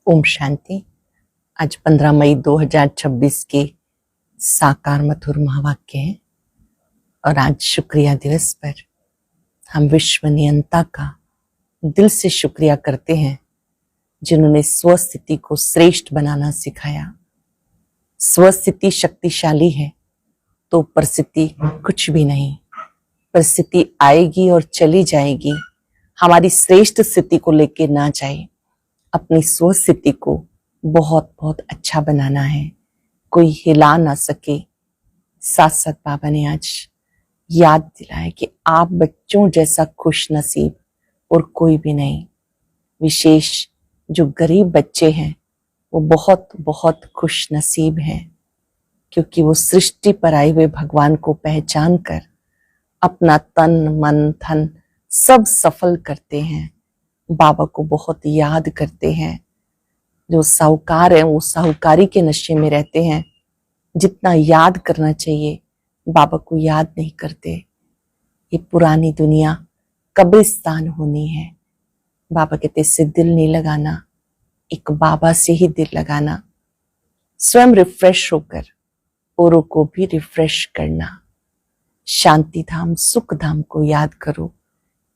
ओम शांति। आज 15 मई 2026 के साकार मधुर महावाक्य है और आज शुक्रिया दिवस पर हम विश्व नियंता का दिल से शुक्रिया करते हैं जिन्होंने स्वस्थिति को श्रेष्ठ बनाना सिखाया। स्वस्थिति शक्तिशाली है तो परिस्थिति कुछ भी नहीं। परिस्थिति आएगी और चली जाएगी, हमारी श्रेष्ठ स्थिति को लेके ना जाए। अपनी स्वस्थिति को बहुत बहुत अच्छा बनाना है, कोई हिला ना सके। साथ साथ बाबा ने आज याद दिलाया कि आप बच्चों जैसा खुश नसीब और कोई भी नहीं। विशेष जो गरीब बच्चे हैं वो बहुत बहुत खुश नसीब हैं, क्योंकि वो सृष्टि पर आए हुए भगवान को पहचान कर अपना तन मन धन सब सफल करते हैं, बाबा को बहुत याद करते हैं। जो साहूकार हैं वो साहूकारी के नशे में रहते हैं, जितना याद करना चाहिए बाबा को याद नहीं करते। ये पुरानी दुनिया कब्रिस्तान होनी है। बाबा कहते इससे दिल नहीं लगाना, एक बाबा से ही दिल लगाना। स्वयं रिफ्रेश होकर औरों को भी रिफ्रेश करना। शांति धाम सुख धाम को याद करो,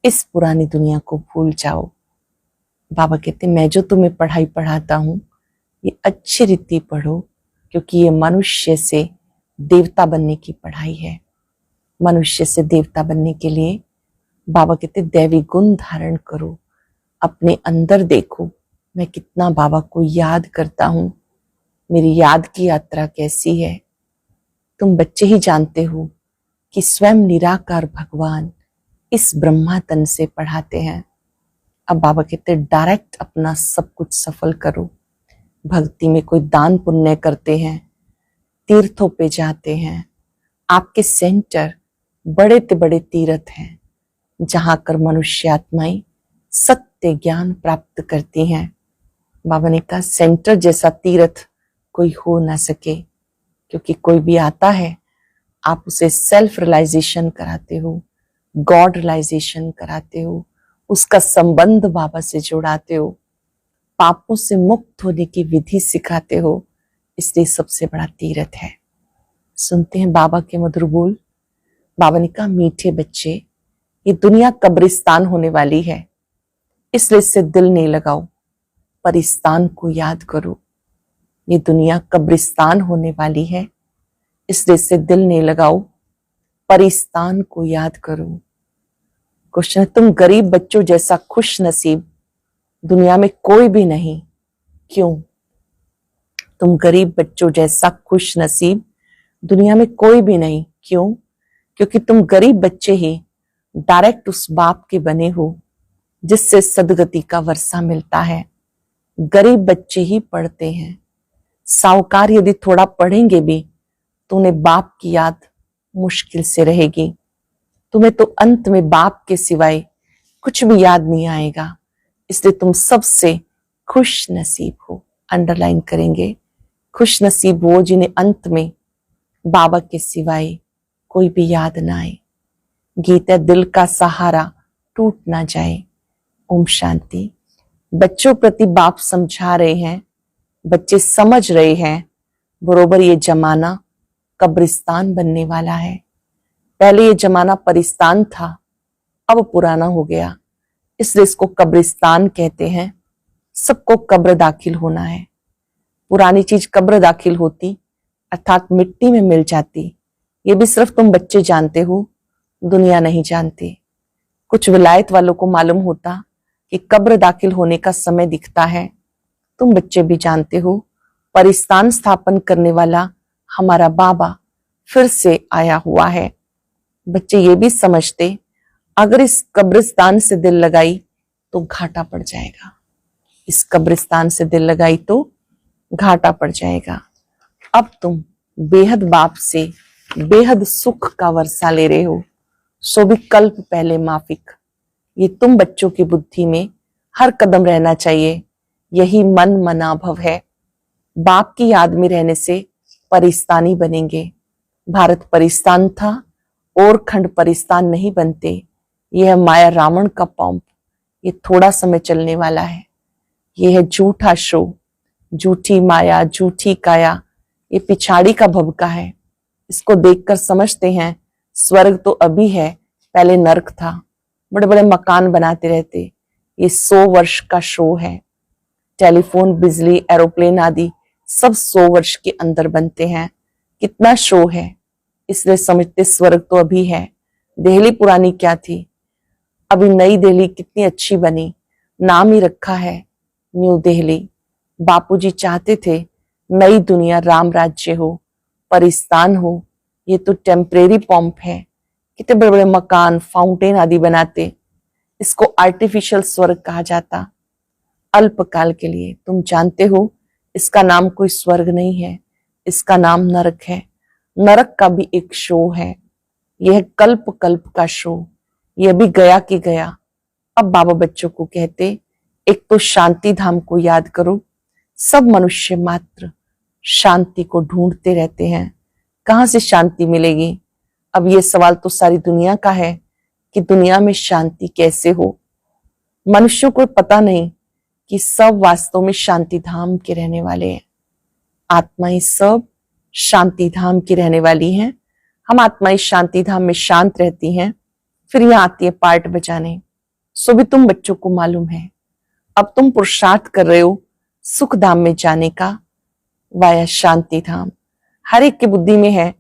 इस पुरानी दुनिया को भूल जाओ। बाबा कहते मैं जो तुम्हें पढ़ाई पढ़ाता हूं ये अच्छी रीति पढ़ो, क्योंकि ये मनुष्य से देवता बनने की पढ़ाई है। मनुष्य से देवता बनने के लिए बाबा कहते दैवी गुण धारण करो। अपने अंदर देखो मैं कितना बाबा को याद करता हूं, मेरी याद की यात्रा कैसी है। तुम बच्चे ही जानते हो कि स्वयं निराकार भगवान इस ब्रह्मा तन से पढ़ाते हैं। अब बाबा कहते डायरेक्ट अपना सब कुछ सफल करो। भक्ति में कोई दान पुण्य करते हैं, तीर्थों पे जाते हैं। आपके सेंटर बड़े से बड़े तीर्थ हैं जहां कर मनुष्य आत्माएं सत्य ज्ञान प्राप्त करती हैं। बाबा ने कहा सेंटर जैसा तीर्थ कोई हो ना सके, क्योंकि कोई भी आता है आप उसे सेल्फ रियलाइजेशन कराते हो, गॉड रियलाइजेशन कराते हो, उसका संबंध बाबा से जोड़ाते हो, पापों से मुक्त होने की विधि सिखाते हो। इसलिए सबसे बड़ा तीर्थ है। सुनते हैं बाबा के मधुर बोल। बाबा ने कहा मीठे बच्चे ये दुनिया कब्रिस्तान होने वाली है, इसलिए इससे दिल नहीं लगाओ, परिस्तान को याद करो। ये दुनिया कब्रिस्तान होने वाली है, इसलिए इससे दिल नहीं लगाओ, परिस्तान को याद करो। क्वेश्चन है तुम गरीब बच्चों जैसा खुश नसीब दुनिया में कोई भी नहीं, क्यों? तुम गरीब बच्चों जैसा खुश नसीब दुनिया में कोई भी नहीं, क्यों? क्योंकि तुम गरीब बच्चे ही डायरेक्ट उस बाप के बने हो जिससे सदगति का वर्षा मिलता है। गरीब बच्चे ही पढ़ते हैं। साहूकार यदि थोड़ा पढ़ेंगे भी तो उन्हें बाप की याद मुश्किल से रहेगी। तुम्हें तो अंत में बाप के सिवाय कुछ भी याद नहीं आएगा। इसलिए तुम सबसे खुश नसीब हो। अंडरलाइन करेंगे, खुश नसीब वो जिन्हें अंत में बाबा के सिवाय कोई भी याद ना आए। गीता दिल का सहारा टूट ना जाए। ओम शांति। बच्चों प्रति बाप समझा रहे हैं, बच्चे समझ रहे हैं बरोबर ये जमाना कब्रिस्तान बनने वाला है। पहले ये जमाना परिस्तान था, अब पुराना हो गया, इसलिए इसको कब्रिस्तान कहते हैं। सबको कब्र दाखिल होना है। पुरानी चीज कब्र दाखिल होती अर्थात मिट्टी में मिल जाती। ये भी सिर्फ तुम बच्चे जानते हो, दुनिया नहीं जानती। कुछ विलायत वालों को मालूम होता कि कब्र दाखिल होने का समय दिखता है। तुम बच्चे भी जानते हो परिस्तान स्थापन करने वाला हमारा बाबा फिर से आया हुआ है। बच्चे ये भी समझते अगर इस कब्रिस्तान से दिल लगाई तो घाटा पड़ जाएगा। इस कब्रिस्तान से दिल लगाई तो घाटा पड़ जाएगा। अब तुम बेहद बाप से बेहद सुख का वर्षा ले रहे हो, सो भी कल्प पहले माफिक। ये तुम बच्चों की बुद्धि में हर कदम रहना चाहिए। यही मन मनाभव है। बाप की याद में रहने से परिस्तानी बनेंगे। भारत परिस्तान था और खंड परिस्तान नहीं बनते। यह है माया रावण का पंप, ये थोड़ा समय चलने वाला है। यह है झूठा शो, झूठी माया, झूठी काया, ये पिछाड़ी का भवका है। इसको देखकर समझते हैं स्वर्ग तो अभी है, पहले नर्क था। बड़े बड़े मकान बनाते रहते, ये 100 वर्ष का शो है। टेलीफोन, बिजली, एरोप्लेन आदि सब 100 वर्ष के अंदर बनते हैं। कितना शो है, इसलिए समझते स्वर्ग तो अभी है। दिल्ली पुरानी क्या थी, अभी नई दिल्ली कितनी अच्छी बनी, नाम ही रखा है न्यू दिल्ली। बापूजी चाहते थे नई दुनिया राम राज्य हो, परिस्तान हो। ये तो टेम्परेरी पॉम्प है। कितने बड़े बड़े मकान, फाउंटेन आदि बनाते, इसको आर्टिफिशियल स्वर्ग कहा जाता, अल्पकाल के लिए। तुम जानते हो इसका नाम कोई स्वर्ग नहीं है, इसका नाम नरक है। नरक का भी एक शो है, यह कल्प कल्प का शो, यह भी गया कि गया। अब बाबा बच्चों को कहते, एक तो शांति धाम को याद करो। सब मनुष्य मात्र शांति को ढूंढते रहते हैं, कहां से शांति मिलेगी। अब ये सवाल तो सारी दुनिया का है कि दुनिया में शांति कैसे हो। मनुष्यों को पता नहीं कि सब वास्तव में शांति धाम के रहने वाले हैं। आत्माएं सब शांति धाम की रहने वाली हैं। हम आत्माएं शांति धाम में शांत रहती हैं, फिर यहाँ आती है पार्ट बजाने। सो भी तुम बच्चों को मालूम है, अब तुम पुरुषार्थ कर रहे हो सुख धाम में जाने का, वाया शांति धाम। हर एक की बुद्धि में है,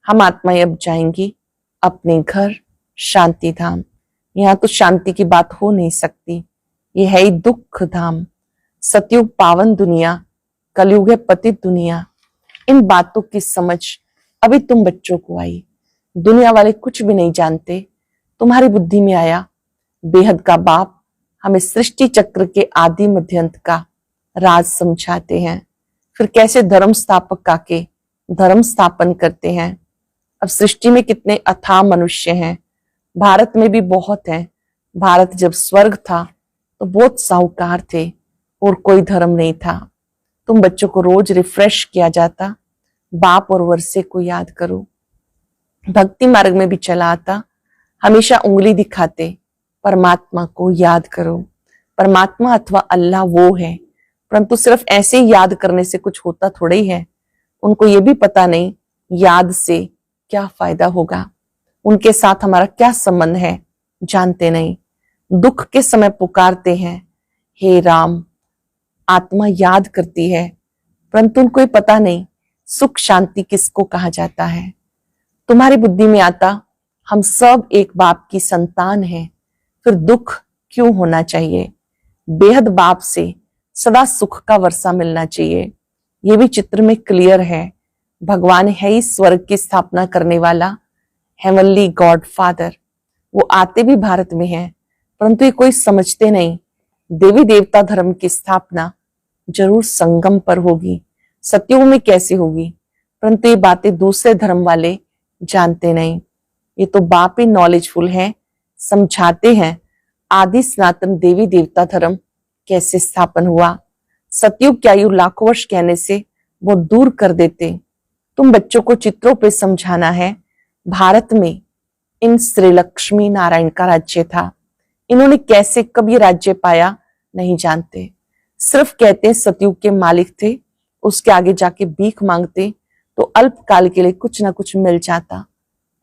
हम आत्माएं अब जाएंगी अपने घर शांति धाम। यहाँ तो शांति की बात हो नहीं सकती, ये है ही दुख धाम। सतयुग पावन दुनिया, कलयुग है पतित दुनिया। इन बातों की समझ अभी तुम बच्चों को आई। दुनिया वाले कुछ भी नहीं जानते, तुम्हारी बुद्धि में आया। बेहद का बाप हमें सृष्टि चक्र के आदि मध्यंत का राज समझाते हैं, फिर कैसे धर्म स्थापक आके धर्म स्थापन करते हैं। अब सृष्टि में कितने अथाह मनुष्य हैं, भारत में भी बहुत हैं। भारत जब स्वर्ग था तो बहुत साहूकार थे और कोई धर्म नहीं था। तुम बच्चों को रोज रिफ्रेश किया जाता, बाप और वर्षे को याद करो। भक्ति मार्ग में भी चला आता, हमेशा उंगली दिखाते, परमात्मा को याद करो। परमात्मा अथवा अल्लाह वो है, परंतु सिर्फ ऐसे ही याद करने से कुछ होता थोड़ा ही है। उनको ये भी पता नहीं याद से क्या फायदा होगा, उनके साथ हमारा क्या संबंध है, जानते नहीं। दुख के समय पुकारते हैं, हे राम। आत्मा याद करती है, परंतु उनको ये पता नहीं सुख शांति किसको कहा जाता है। तुम्हारी बुद्धि में आता, हम सब एक बाप की संतान हैं, फिर दुख क्यों होना चाहिए। बेहद बाप से सदा सुख का वर्षा मिलना चाहिए। ये भी चित्र में क्लियर है। भगवान है ही स्वर्ग की स्थापना करने वाला, हेवनली गॉड फादर। वो आते भी भारत में हैं, परंतु ये कोई समझते नहीं। देवी देवता धर्म की स्थापना जरूर संगम पर होगी, सतयुग में कैसे होगी, परंतु ये बातें दूसरे धर्म वाले जानते नहीं। ये तो बाप ही नॉलेजफुल है, समझाते हैं आदि सनातन देवी देवता धर्म कैसे स्थापन हुआ। सतयुग की आयु लाखों वर्ष कहने से वो दूर कर देते। तुम बच्चों को चित्रों पे समझाना है। भारत में इन श्री लक्ष्मी नारायण का राज्य था, इन्होंने कैसे कब ये राज्य पाया नहीं जानते। सिर्फ कहते सतयुग के मालिक थे, उसके आगे जाके भीख मांगते तो अल्पकाल के लिए कुछ ना कुछ मिल जाता।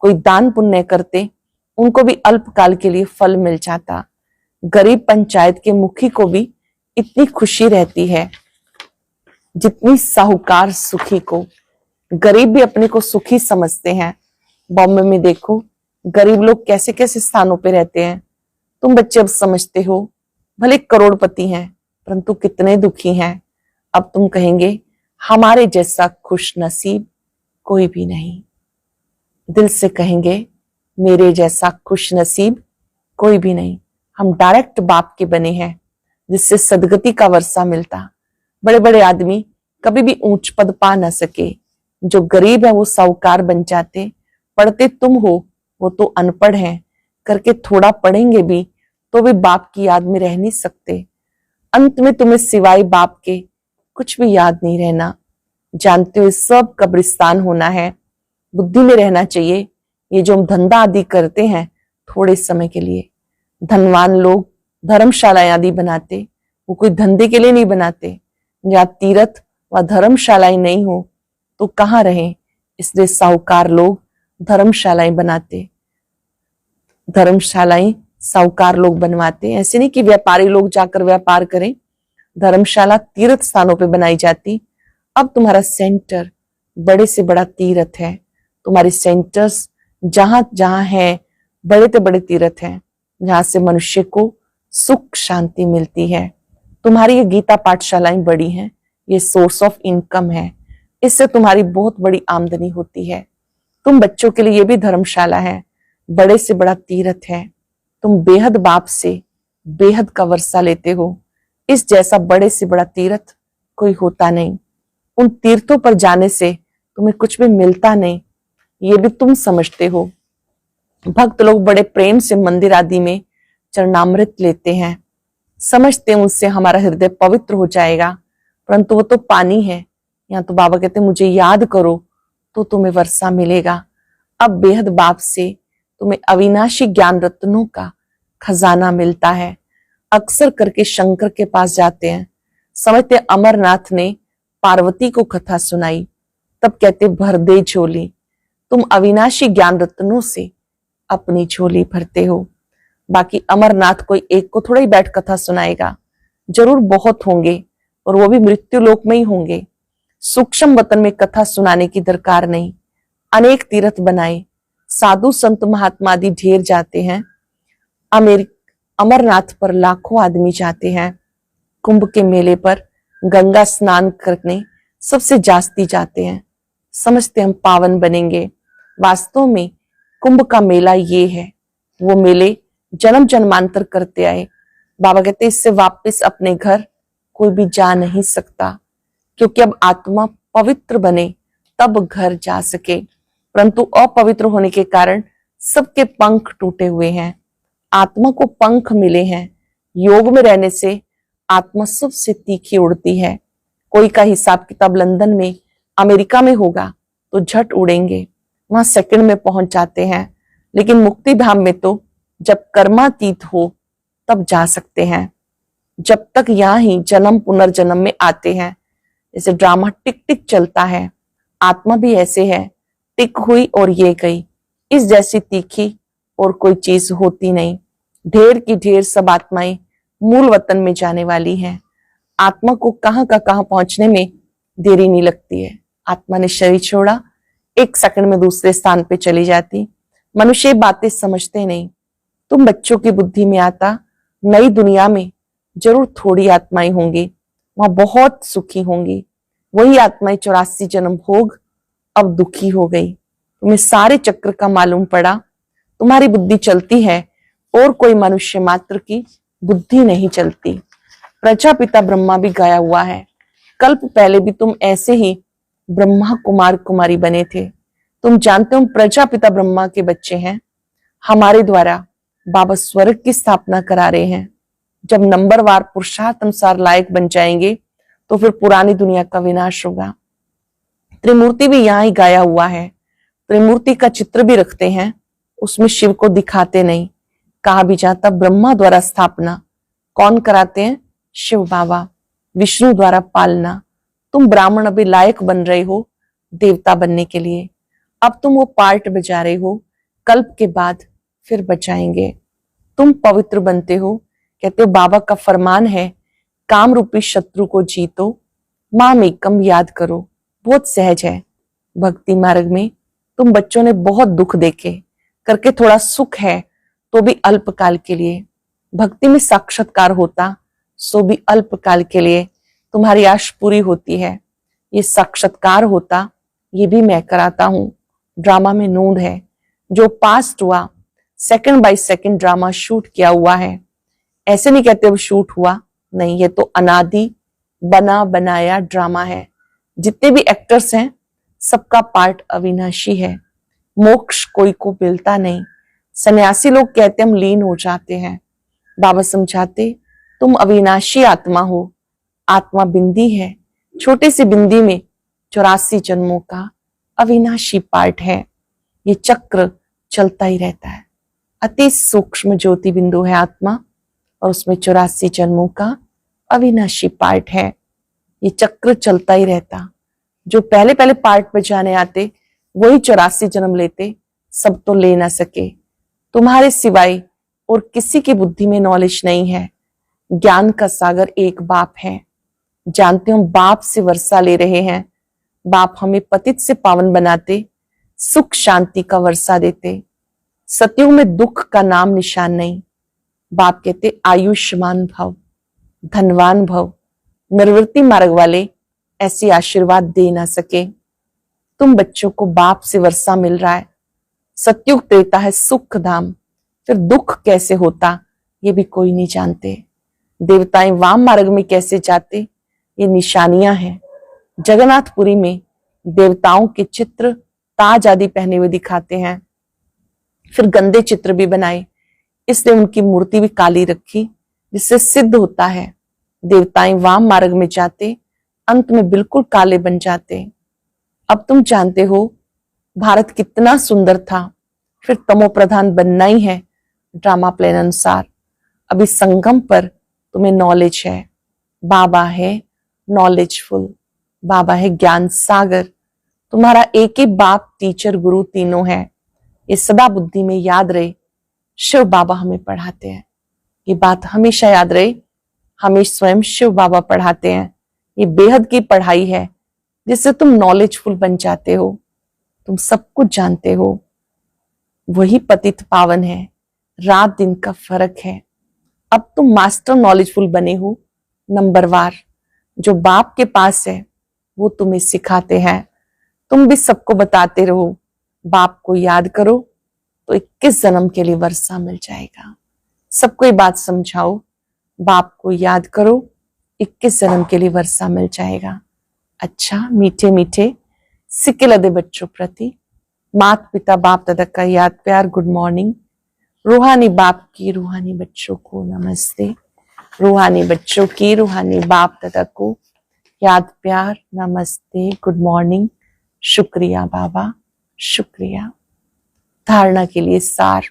कोई दान पुण्य करते, उनको भी अल्पकाल के लिए फल मिल जाता। गरीब पंचायत के मुखी को भी इतनी खुशी रहती है जितनी साहूकार सुखी को। गरीब भी अपने को सुखी समझते हैं। बॉम्बे में देखो गरीब लोग कैसे कैसे स्थानों पे रहते हैं। तुम बच्चे अब समझते हो, भले करोड़पति हैं परंतु कितने दुखी हैं। अब तुम कहेंगे हमारे जैसा खुश नसीब कोई भी नहीं। दिल से कहेंगे मेरे जैसा खुश नसीब कोई भी नहीं। हम डायरेक्ट बाप के बने हैं, जिससे सदगति का वर्षा मिलता। बड़े बड़े आदमी कभी भी ऊंच पद पा न सके, जो गरीब है वो साहूकार बन जाते। पढ़ते तुम हो, वो तो अनपढ़ हैं, करके थोड़ा पढ़ेंगे भी तो भी बाप की याद में रह नहीं सकते। अंत में तुम्हें सिवाय बाप के कुछ भी याद नहीं रहना। जानते हो सब कब्रिस्तान होना है, बुद्धि में रहना चाहिए। ये जो हम धंधा आदि करते हैं थोड़े समय के लिए। धनवान लोग धर्मशाला आदि बनाते, वो कोई धंधे के लिए नहीं बनाते। जहाँ तीर्थ व धर्मशालाएं नहीं हो तो कहाँ रहे। इसलिए साहूकार लोग धर्मशालाएं बनाते, धर्मशालाएं साहूकार लोग बनवाते। ऐसे नहीं कि व्यापारी लोग जाकर व्यापार करें, धर्मशाला तीर्थ स्थानों पे बनाई जाती। अब तुम्हारा सेंटर बड़े से बड़ा तीर्थ है, तुम्हारे सेंटर्स जहां जहां है बड़े से बड़े तीर्थ हैं, जहां से मनुष्य को सुख शांति मिलती है। तुम्हारी ये गीता पाठशालाएं बड़ी हैं, ये सोर्स ऑफ इनकम है, इससे तुम्हारी बहुत बड़ी आमदनी होती है। तुम बच्चों के लिए ये भी धर्मशाला है, बड़े से बड़ा तीर्थ है। तुम बेहद बाप से बेहद का वर्षा लेते हो। इस जैसा बड़े से बड़ा तीर्थ कोई होता नहीं। उन तीर्थों पर जाने से तुम्हें कुछ भी मिलता नहीं, ये भी तुम समझते हो। भक्त लोग बड़े प्रेम से मंदिर आदि में चरणामृत लेते हैं, समझते हैं उनसे हमारा हृदय पवित्र हो जाएगा, परंतु वो तो पानी है। यहाँ तो बाबा कहते हैं मुझे याद करो तो तुम्हें वर्षा मिलेगा। अब बेहद बाप से तुम्हें अविनाशी ज्ञान रत्नों का खजाना मिलता है। अक्सर करके शंकर के पास जाते हैं, समझते अमरनाथ ने पार्वती को कथा सुनाई, तब कहते भर दे झोली। तुम अविनाशी ज्ञान रत्नों से अपनी झोली भरते हो। बाकी अमरनाथ कोई एक को थोड़ा ही बैठ कथा सुनाएगा, जरूर बहुत होंगे और वो भी मृत्यु लोक में ही होंगे। सूक्ष्म वतन में कथा सुनाने की दरकार नहीं। अनेक तीर्थ बनाए, साधु संत महात्मा आदि ढेर जाते हैं। अमरनाथ पर लाखों आदमी जाते हैं। कुंभ के मेले पर गंगा स्नान करने सबसे जास्ती जाते हैं, समझते हम पावन बनेंगे। वास्तव में कुंभ का मेला ये है, वो मेले जन्म जन्मांतर करते आए। बाबा कहते इससे वापस अपने घर कोई भी जा नहीं सकता, क्योंकि अब आत्मा पवित्र बने तब घर जा सके, परंतु अपवित्र होने के कारण सबके पंख टूटे हुए हैं। आत्मा को पंख मिले हैं। योग में रहने से आत्मा सबसे तीखी उड़ती है। कोई का हिसाब किताब लंदन में, अमेरिका में होगा तो झट उड़ेंगे, वहां सेकंड में पहुंच जाते हैं। लेकिन मुक्ति धाम में तो जब कर्मातीत हो तब जा सकते हैं। जब तक यहाँ ही जन्म पुनर्जन्म में आते हैं, जैसे ड्रामा टिक टिक चलता है, आत्मा भी ऐसे है, टिक हुई और ये गई। इस जैसी तीखी और कोई चीज होती नहीं। ढेर की ढेर सब आत्माएं मूल वतन में जाने वाली हैं। आत्मा को कहां का कहां पहुंचने में देरी नहीं लगती है। आत्मा ने शरीर छोड़ा, एक सेकंड में दूसरे स्थान पे चली जाती। मनुष्य ये बातें समझते नहीं। तुम बच्चों की बुद्धि में आता, नई दुनिया में जरूर थोड़ी आत्माएं होंगी, वहां बहुत सुखी होंगी। वही आत्माएं 84 जन्म भोग अब दुखी हो गई। तुम्हें सारे चक्र का मालूम पड़ा, तुम्हारी बुद्धि चलती है और कोई मनुष्य मात्र की बुद्धि नहीं चलती। प्रजापिता ब्रह्मा भी गाया हुआ है, कल्प पहले भी तुम ऐसे ही ब्रह्मा कुमार कुमारी बने थे। तुम जानते हो प्रजापिता ब्रह्मा के बच्चे हैं। हमारे द्वारा बाबा स्वर्ग की स्थापना करा रहे हैं। जब नंबरवार पुरुषार्थ अनुसार लायक बन जाएंगे तो फिर पुरानी दुनिया का विनाश होगा। त्रिमूर्ति भी यहाँ ही गाया हुआ है। त्रिमूर्ति का चित्र भी रखते हैं, उसमें शिव को दिखाते नहीं। कहा भी जाता ब्रह्मा द्वारा स्थापना कौन कराते हैं? शिव बाबा। विष्णु द्वारा पालना। तुम ब्राह्मण अभी लायक बन रहे हो देवता बनने के लिए। अब तुम वो पार्ट बजा रहे हो, कल्प के बाद फिर बचाएंगे। तुम पवित्र बनते हो। कहते हो बाबा का फरमान है, काम रूपी शत्रु को जीतो, माम एकम याद करो। बहुत सहज है। भक्ति मार्ग में तुम बच्चों ने बहुत दुख देखे, करके थोड़ा सुख है तो भी अल्पकाल के लिए। भक्ति में साक्षात्कार होता सो भी अल्पकाल के लिए। तुम्हारी आश पूरी होती है। ये साक्षात्कार होता ये भी मैं कराता हूं। ड्रामा में नोंद है, जो पास्ट हुआ second by second drama shoot किया हुआ है। ऐसे नहीं कहते अब शूट हुआ, नहीं, ये तो अनादि बना बनाया ड्रामा है। जितने भी एक्टर्स हैं सबका पार्ट अविनाशी है। मोक्ष कोई को मिलता नहीं। सन्यासी लोग कहते हम लीन हो जाते हैं। बाबा समझाते तुम अविनाशी आत्मा हो। आत्मा बिंदी है, छोटे सी बिंदी में 84 जन्मों का अविनाशी पार्ट है। ये चक्र चलता ही रहता है। अति सूक्ष्म ज्योति बिंदु है आत्मा, और उसमें 84 जन्मों का अविनाशी पार्ट है। ये चक्र चलता ही रहता। जो पहले पहले पार्ट बजाने आते वही 84 जन्म लेते, सब तो ले ना सके। तुम्हारे सिवाय और किसी की बुद्धि में नॉलेज नहीं है। ज्ञान का सागर एक बाप है। जानते हो बाप से वर्षा ले रहे हैं। बाप हमें पतित से पावन बनाते, सुख शांति का वर्षा देते। सतयुग में दुख का नाम निशान नहीं। बाप कहते आयुष्मान भव, धनवान भव। निर्वृत्ति मार्ग वाले ऐसी आशीर्वाद दे ना सके। तुम बच्चों को बाप से वर्षा मिल रहा है। सतयुग देता है सुख धाम, फिर दुख कैसे होता ये भी कोई नहीं जानते। देवताएं वाम मार्ग में कैसे जाते ये निशानियां हैं। जगन्नाथपुरी में देवताओं के चित्र ताज आदि पहने हुए दिखाते हैं, फिर गंदे चित्र भी बनाए, इसलिए उनकी मूर्ति भी काली रखी, जिससे सिद्ध होता है देवताएं वाम मार्ग में जाते, अंत में बिल्कुल काले बन जाते। अब तुम जानते हो भारत कितना सुंदर था, फिर तमो प्रधान बनना ही है ड्रामा प्लान अनुसार। अभी संगम पर तुम्हें नॉलेज है। बाबा है नॉलेजफुल, बाबा है ज्ञान सागर। तुम्हारा एक ही बाप टीचर गुरु तीनों है। ये सदा बुद्धि में याद रहे। शिव बाबा हमें पढ़ाते हैं, ये बात हमेशा याद रहे। हमें स्वयं शिव बाबा पढ़ाते हैं। ये बेहद की पढ़ाई है जिससे तुम नॉलेजफुल बन जाते हो। तुम सब कुछ जानते हो। वही पतित पावन है। रात दिन का फर्क है। अब तुम मास्टर नॉलेजफुल बने हो नंबरवार। जो बाप के पास है वो तुम्हें सिखाते हैं। तुम भी सबको बताते रहो बाप को याद करो तो 21 जन्म के लिए वर्षा मिल जाएगा। सबको ये बात समझाओ, बाप को याद करो 21 जन्म के लिए वर्षा मिल जाएगा। अच्छा मीठे मीठे सिक्के लदे बच्चों प्रति माता पिता बाप दादा का याद प्यार गुड मॉर्निंग। रूहानी बाप की रूहानी बच्चों को नमस्ते। रूहानी बच्चों की रूहानी बाप दादा को याद प्यार नमस्ते गुड मॉर्निंग। शुक्रिया बाबा, शुक्रिया। धारणा के लिए सार,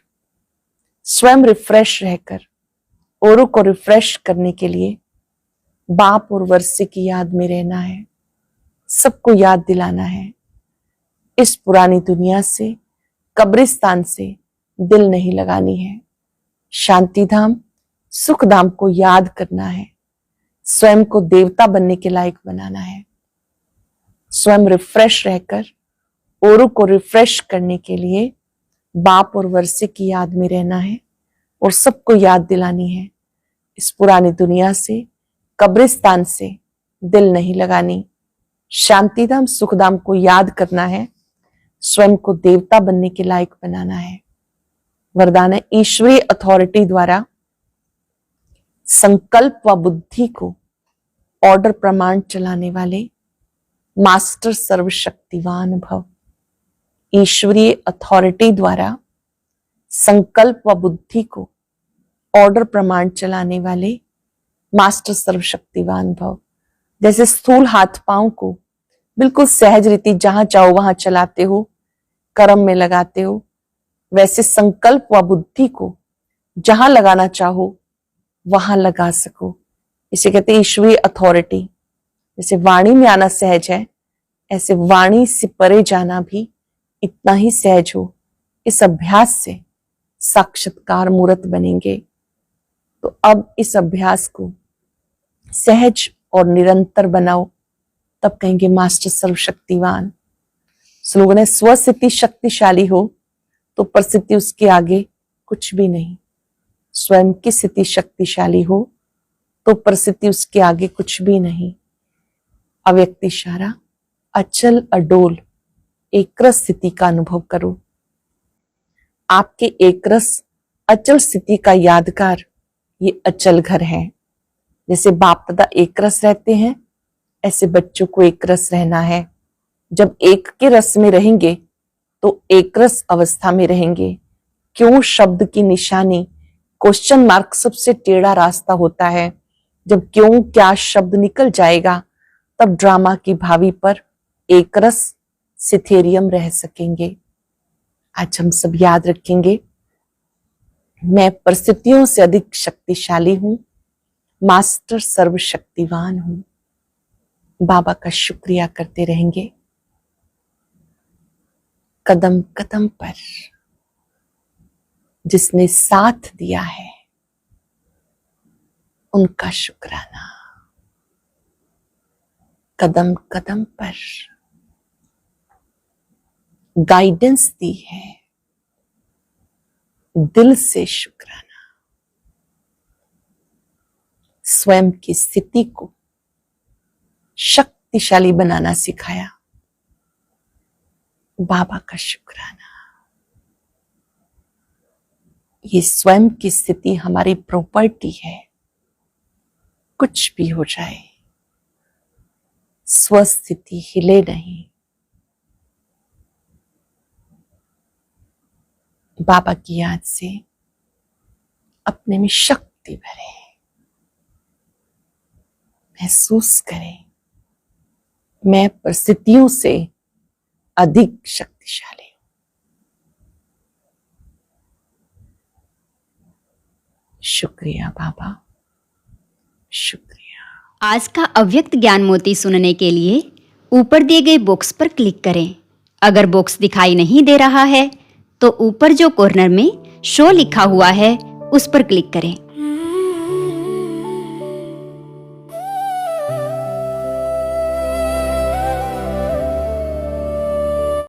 स्वयं रिफ्रेश रहकर औरों को रिफ्रेश करने के लिए बाप और वर्षे की याद में रहना है। सबको याद दिलाना है। इस पुरानी दुनिया से, कब्रिस्तान से दिल नहीं लगानी है। शांति धाम सुख धाम को याद करना है। स्वयं को देवता बनने के लायक बनाना है। स्वयं रिफ्रेश रहकर औरों को रिफ्रेश करने के लिए बाप और वर्षे की याद में रहना है और सबको याद दिलानी है। इस पुरानी दुनिया से, कब्रिस्तान से दिल नहीं लगानी। शांतिधाम सुखधाम को याद करना है। स्वयं को देवता बनने के लायक बनाना है। वरदान है ईश्वरीय अथॉरिटी द्वारा संकल्प व बुद्धि को ऑर्डर प्रमाण चलाने वाले मास्टर सर्वशक्तिवान भव। ईश्वरीय अथॉरिटी द्वारा संकल्प व बुद्धि को ऑर्डर प्रमाण चलाने वाले मास्टर सर्वशक्तिवान भव। जैसे स्थूल हाथ पांव को बिल्कुल सहज रीति जहां चाहो वहां चलाते हो, कर्म में लगाते हो, वैसे संकल्प व बुद्धि को जहां लगाना चाहो वहां लगा सको। इसे कहते हैं ईश्वरीय अथॉरिटी। जैसे वाणी में आना सहज है, ऐसे वाणी से परे जाना भी इतना ही सहज हो। इस अभ्यास से साक्षात्कार मूर्त बनेंगे। तो अब इस अभ्यास को सहज और निरंतर बनाओ, तब कहेंगे मास्टर सर्वशक्तिवान। स्लोगन है स्वस्थिति शक्तिशाली हो तो परिस्थिति उसके आगे कुछ भी नहीं। स्वयं की स्थिति शक्तिशाली हो तो परिस्थिति उसके आगे कुछ भी नहीं। अव्यक्त इशारा, अचल अडोल एकरस स्थिति का अनुभव करो। आपके एकरस अचल स्थिति का यादगार ये अचल घर है। जैसे बाप दादा एकरस रहते हैं, ऐसे बच्चों को एकरस रहना है। जब एक के रस में रहेंगे तो एकरस अवस्था में रहेंगे। क्यों शब्द की निशानी क्वेश्चन मार्क सबसे टेढ़ा रास्ता होता है। जब क्यों क्या शब्द निकल जाएगा तब ड्रामा की भावी पर एकरस सिथेरियम रह सकेंगे। आज हम सब याद रखेंगे, मैं परिस्थितियों से अधिक शक्तिशाली हूं, मास्टर सर्वशक्तिवान हूं। बाबा का शुक्रिया करते रहेंगे। कदम कदम पर जिसने साथ दिया है उनका शुक्राना। कदम कदम पर गाइडेंस दी है, दिल से शुक्राना। स्वयं की स्थिति को शक्तिशाली बनाना सिखाया, बाबा का शुक्राना। ये स्वयं की स्थिति हमारी प्रॉपर्टी है। कुछ भी हो जाए, स्वस्थिति हिले नहीं। बाबा की याद से अपने में शक्ति भरे, महसूस करें मैं परिस्थितियों से अधिक शक्तिशाली हूं। शुक्रिया बाबा, शुक्रिया। आज का अव्यक्त ज्ञान मोती सुनने के लिए ऊपर दिए गए बॉक्स पर क्लिक करें। अगर बॉक्स दिखाई नहीं दे रहा है तो ऊपर जो कॉर्नर में शो लिखा हुआ है उस पर क्लिक करें।